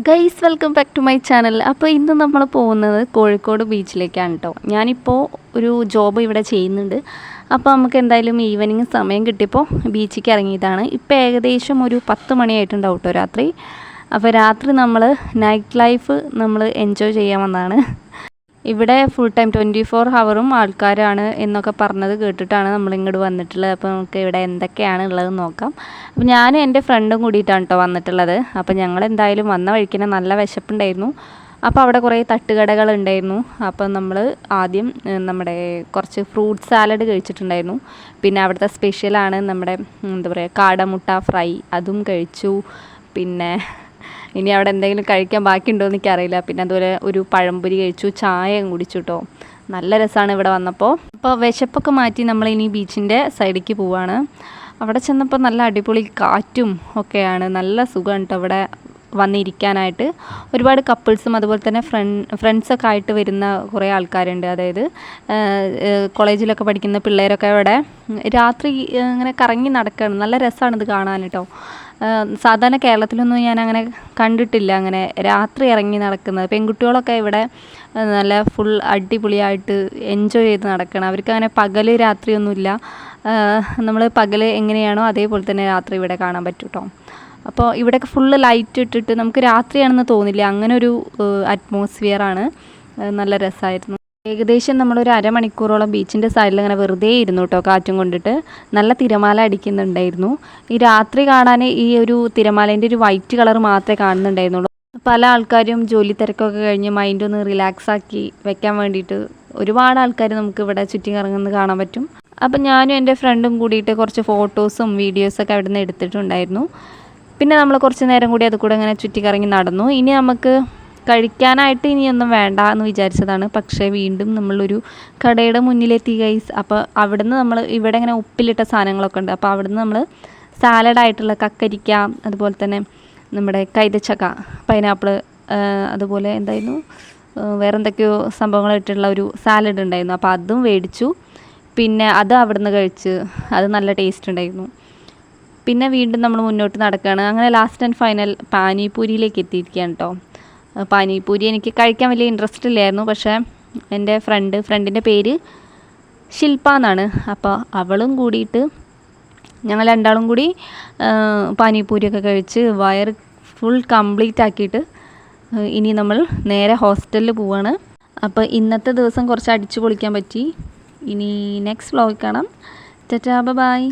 Guys welcome back to my channel. അപ്പോൾ ഇന്ന് നമ്മൾ പോകുന്നത് കോഴിക്കോട് ബീച്ചിലേക്കാണ് കേട്ടോ. ഞാനിപ്പോൾ ഒരു ജോബ് ഇവിടെ ചെയ്യുന്നുണ്ട്. അപ്പോൾ നമുക്ക് എന്തായാലും ഈവനിങ് സമയം കിട്ടിയപ്പോൾ ബീച്ചിലേക്ക് ഇറങ്ങിയതാണ്. ഇപ്പോൾ ഏകദേശം ഒരു 10 മണിയായിട്ടുണ്ടാവും കേട്ടോ രാത്രി. അപ്പോൾ രാത്രി നമ്മൾ നൈറ്റ് ലൈഫ് നമ്മൾ എൻജോയ് ചെയ്യാൻ വന്നതാണ്. ഇവിടെ ഫുൾ ടൈം 24 ഹവറും ആൾക്കാരാണ് എന്നൊക്കെ പറഞ്ഞത് കേട്ടിട്ടാണ് നമ്മളിങ്ങോട്ട് വന്നിട്ടുള്ളത്. അപ്പോൾ നമുക്ക് ഇവിടെ എന്തൊക്കെയാണ് ഉള്ളതെന്ന് നോക്കാം. അപ്പോൾ ഞാനും എൻ്റെ ഫ്രണ്ടും കൂടിയിട്ടാണ് കേട്ടോ വന്നിട്ടുള്ളത്. അപ്പോൾ ഞങ്ങൾ എന്തായാലും വന്ന വഴിക്കിനെ നല്ല വിശപ്പുണ്ടായിരുന്നു. അപ്പോൾ അവിടെ കുറേ തട്ടുകടകൾ ഉണ്ടായിരുന്നു. അപ്പോൾ നമ്മൾ ആദ്യം നമ്മുടെ കുറച്ച് ഫ്രൂട്ട് സാലഡ് കഴിച്ചിട്ടുണ്ടായിരുന്നു. പിന്നെ അവിടുത്തെ സ്പെഷ്യലാണ് നമ്മുടെ എന്താ പറയുക കാടമുട്ട ഫ്രൈ, അതും കഴിച്ചു. പിന്നെ ഇനി അവിടെ എന്തെങ്കിലും കഴിക്കാൻ ബാക്കിയുണ്ടോ എന്ന് എനിക്കറിയില്ല. പിന്നെ അതുപോലെ ഒരു പഴംപൊരി കഴിച്ചു, ചായയും കുടിച്ചു കേട്ടോ. നല്ല രസമാണ് ഇവിടെ വന്നപ്പോൾ. അപ്പോൾ വിശപ്പൊക്കെ മാറ്റി നമ്മൾ ഇനി ബീച്ചിൻ്റെ സൈഡിലേക്ക് പോവാണ്. അവിടെ ചെന്നപ്പോൾ നല്ല അടിപൊളി കാറ്റും ഒക്കെയാണ്. നല്ല സുഖമാണ് കേട്ടോ ഇവിടെ വന്നിരിക്കാനായിട്ട്. ഒരുപാട് കപ്പിൾസും അതുപോലെ തന്നെ ഫ്രണ്ട്സൊക്കെ ആയിട്ട് വരുന്ന കുറേ ആൾക്കാരുണ്ട്. അതായത് കോളേജിലൊക്കെ പഠിക്കുന്ന പിള്ളേരൊക്കെ ഇവിടെ രാത്രി ഇങ്ങനെ കറങ്ങി നടക്കുകയാണ്. നല്ല രസമാണ് ഇത് കാണാൻ കേട്ടോ. സാധാരണ കേരളത്തിലൊന്നും ഞാൻ അങ്ങനെ കണ്ടിട്ടില്ല, അങ്ങനെ രാത്രി ഇറങ്ങി നടക്കുന്നത്. പെൺകുട്ടികളൊക്കെ ഇവിടെ നല്ല ഫുൾ അടിപൊളിയായിട്ട് എൻജോയ് ചെയ്ത് നടക്കണം. അവർക്ക് അങ്ങനെ പകൽ രാത്രിയൊന്നുമില്ല. നമ്മൾ പകൽ എങ്ങനെയാണോ അതേപോലെ തന്നെ രാത്രി ഇവിടെ കാണാൻ പറ്റും കേട്ടോ. അപ്പോൾ ഇവിടെയൊക്കെ ഫുള്ള് ലൈറ്റ് ഇട്ടിട്ട് നമുക്ക് രാത്രിയാണെന്ന് തോന്നില്ല, അങ്ങനെ ഒരു അറ്റ്മോസ്ഫിയറാണ്. നല്ല രസമായിരുന്നു. ഏകദേശം നമ്മളൊരു അരമണിക്കൂറോളം ബീച്ചിൻ്റെ സൈഡിൽ ഇങ്ങനെ വെറുതെ ഇരുന്നു കേട്ടോ, കാറ്റും കൊണ്ടിട്ട്. നല്ല തിരമാല അടിക്കുന്നുണ്ടായിരുന്നു. ഈ രാത്രി കാണാൻ ഈ ഒരു തിരമാലേൻ്റെ ഒരു വൈറ്റ് കളർ മാത്രമേ കാണുന്നുണ്ടായിരുന്നുള്ളൂ. പല ആൾക്കാരും ജോലി തിരക്കൊക്കെ കഴിഞ്ഞ് മൈൻഡൊന്ന് റിലാക്സ് ആക്കി വെക്കാൻ വേണ്ടിയിട്ട് ഒരുപാട് ആൾക്കാർ നമുക്ക് ഇവിടെ ചുറ്റി കറങ്ങുന്നത് കാണാൻ പറ്റും. അപ്പം ഞാനും എൻ്റെ ഫ്രണ്ടും കൂടിയിട്ട് കുറച്ച് ഫോട്ടോസും വീഡിയോസൊക്കെ അവിടെ നിന്ന് എടുത്തിട്ടുണ്ടായിരുന്നു. പിന്നെ നമ്മൾ കുറച്ച് നേരം കൂടി അത് കൂടെ ഇങ്ങനെ ചുറ്റിക്കറങ്ങി നടന്നു. ഇനി നമുക്ക് കഴിക്കാനായിട്ട് ഇനിയൊന്നും വേണ്ട എന്ന് വിചാരിച്ചതാണ്. പക്ഷേ വീണ്ടും നമ്മളൊരു കടയുടെ മുന്നിലെത്തി ഗൈസ്. അപ്പോൾ അവിടുന്ന് നമ്മൾ ഇവിടെ ഇങ്ങനെ ഉപ്പിലിട്ട സാധനങ്ങളൊക്കെ ഉണ്ട്. അപ്പോൾ അവിടുന്ന് നമ്മൾ സാലഡായിട്ടുള്ള കക്കരിക്ക, അതുപോലെ തന്നെ നമ്മുടെ കൈതച്ചക്ക, പൈനാപ്പിൾ, അതുപോലെ എന്തായിരുന്നു വേറെ എന്തൊക്കെയോ സംഭവങ്ങൾ ഇട്ടുള്ള ഒരു സാലഡ് ഉണ്ടായിരുന്നു. അപ്പോൾ അതും മേടിച്ചു. പിന്നെ അത് അവിടുന്ന് കഴിച്ച് അത് നല്ല ടേസ്റ്റ് ഉണ്ടായിരുന്നു. പിന്നെ വീണ്ടും നമ്മൾ മുന്നോട്ട് നടക്കുകയാണ്. അങ്ങനെ ലാസ്റ്റ് ആൻഡ് ഫൈനൽ പാനിപൂരിയിലേക്ക് എത്തിയിരിക്കുകയാണ് കേട്ടോ. പാനിപൂരി എനിക്ക് കഴിക്കാൻ വലിയ ഇൻട്രസ്റ്റ് ഇല്ലായിരുന്നു. പക്ഷേ എൻ്റെ ഫ്രണ്ടിൻ്റെ പേര് ശില്പ എന്നാണ്. അപ്പോൾ അവളും കൂടിയിട്ട് ഞങ്ങൾ രണ്ടാളും കൂടി പാനിപൂരിയൊക്കെ കഴിച്ച് വയറ് ഫുൾ കംപ്ലീറ്റ് ആക്കിയിട്ട് ഇനി നമ്മൾ നേരെ ഹോസ്റ്റലിൽ പോവാണ്. അപ്പോൾ ഇന്നത്തെ ദിവസം കുറച്ച് അടിച്ചു പൊളിക്കാൻ പറ്റി. ഇനി നെക്സ്റ്റ് വ്ലോഗ് കാണാം. Tata bye.